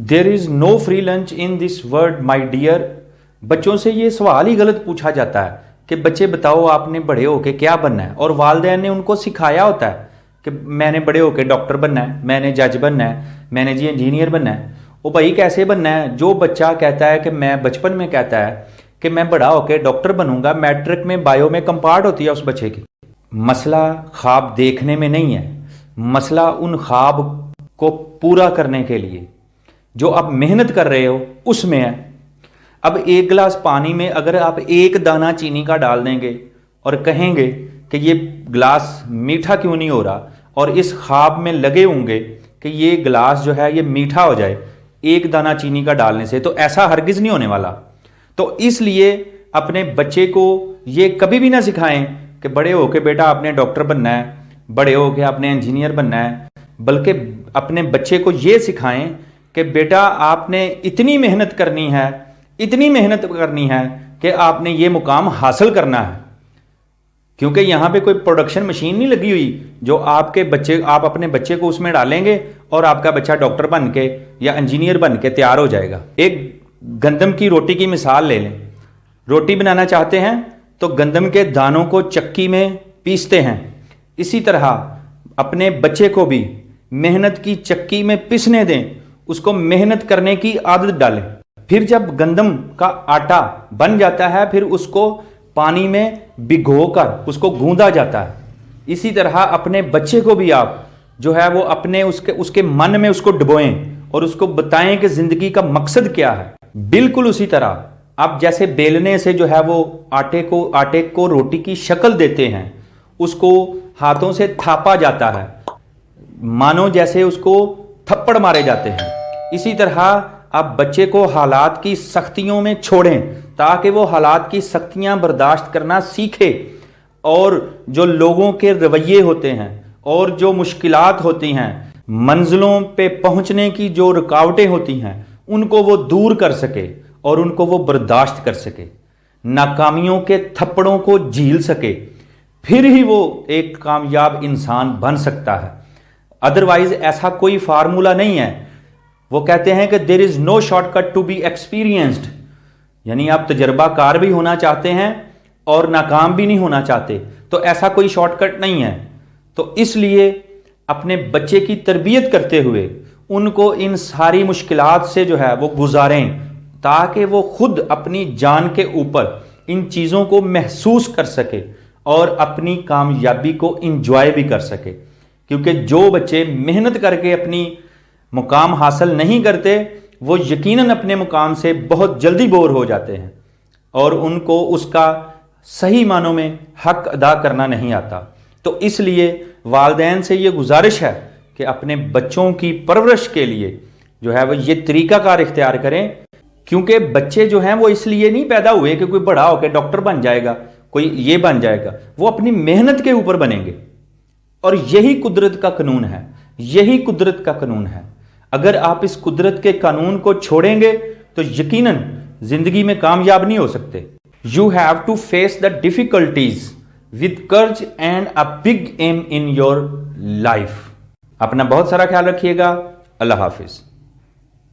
There is no free lunch in this world my dear. बच्चों से ये सवाल ही गलत पूछा जाता है कि बच्चे बताओ आपने बड़े होके क्या बनना है, और वालिदैन ने उनको सिखाया होता है कि मैंने बड़े होके डॉक्टर बनना है, मैंने जज बनना है, मैंने जी इंजीनियर बनना है। वो भाई कैसे बनना है? जो बच्चा कहता है कि मैं बचपन में कहता है कि मैं बड़ा होके डॉक्टर बनूंगा, मैट्रिक में बायो में कंपार्ट होती है उस बच्चे की। मसला ख्वाब देखने में नहीं है, मसला उन ख्वाब को पूरा करने के लिए जो आप मेहनत कर रहे हो उसमें है। अब एक गिलास पानी में अगर आप एक दाना चीनी का डाल देंगे और कहेंगे कि ये गिलास मीठा क्यों नहीं हो रहा, और इस ख्वाब में लगे होंगे कि ये गिलास जो है ये मीठा हो जाए एक दाना चीनी का डालने से, तो ऐसा हरगिज नहीं होने वाला। तो इसलिए अपने बच्चे को ये कभी भी ना सिखाएं कि बड़े होके बेटा आपने डॉक्टर बनना है, बड़े होके आपने इंजीनियर बनना है, बल्कि अपने बच्चे को ये सिखाएं कि बेटा आपने इतनी मेहनत करनी है, इतनी मेहनत करनी है कि आपने ये मुकाम हासिल करना है। क्योंकि यहाँ पे कोई प्रोडक्शन मशीन नहीं लगी हुई जो आप अपने बच्चे को उसमें डालेंगे और आपका बच्चा डॉक्टर बन के या इंजीनियर बन के तैयार हो जाएगा। एक गंदम की रोटी की मिसाल ले लें। रोटी बनाना चाहते हैं तो गंदम के दानों को चक्की में पीसते हैं, इसी तरह अपने बच्चे को भी मेहनत की चक्की में पीसने दें, उसको मेहनत करने की आदत डालें। फिर जब गंदम का आटा बन जाता है फिर उसको पानी में भिगोकर उसको गूंदा जाता है। इसी तरह अपने बच्चे को भी आप जो है वो अपने उसके मन में उसको डुबोएं और उसको बताएं कि जिंदगी का मकसद क्या है। बिल्कुल उसी तरह आप जैसे बेलने से जो है वो आटे को रोटी की शक्ल देते हैं, उसको हाथों से थापा जाता है मानो जैसे उसको थप्पड़ मारे जाते हैं। इसी तरह आप बच्चे को हालात की सख्तियों में छोड़ें ताकि वो हालात की सख्तियां बर्दाश्त करना सीखे, और जो लोगों के रवैये होते हैं और जो मुश्किलात होती हैं, मंजिलों पे पहुंचने की जो रुकावटें होती हैं, उनको वो दूर कर सके और उनको वो बर्दाश्त कर सके, नाकामियों के थप्पड़ों को झील सके, फिर ही वो एक कामयाब इंसान बन सकता है। अदरवाइज ऐसा कोई फार्मूला नहीं है। वो कहते हैं कि there is no shortcut to be experienced, यानी आप तजर्बाकार भी होना चाहते हैं और नाकाम भी नहीं होना चाहते, तो ऐसा कोई शॉर्टकट नहीं है। तो इसलिए अपने बच्चे की तरबियत करते हुए उनको इन सारी मुश्किलात से जो है वो गुजारें ताकि वो खुद अपनी जान के ऊपर इन चीज़ों को महसूस कर सके और अपनी कामयाबी को इंजॉय भी कर सके। क्योंकि जो बच्चे मेहनत करके अपनी मुकाम हासिल नहीं करते वो यकीनन अपने मुकाम से बहुत जल्दी बोर हो जाते हैं और उनको उसका सही मानों में हक अदा करना नहीं आता। तो इसलिए वालिदैन से ये गुजारिश है कि अपने बच्चों की परवरिश के लिए जो है वो ये तरीकाकार इख्तियार करें, क्योंकि बच्चे जो हैं वो इसलिए नहीं पैदा हुए कि कोई बड़ा होकर डॉक्टर बन जाएगा, कोई ये बन जाएगा। वो अपनी मेहनत के ऊपर बनेंगे और यही कुदरत का कानून है, यही कुदरत का कानून है। अगर आप इस कुदरत के कानून को छोड़ेंगे तो यकीनन जिंदगी में कामयाब नहीं हो सकते। You have to face the difficulties with courage and a big aim in your life. अपना बहुत सारा ख्याल रखिएगा। अल्लाह हाफिज।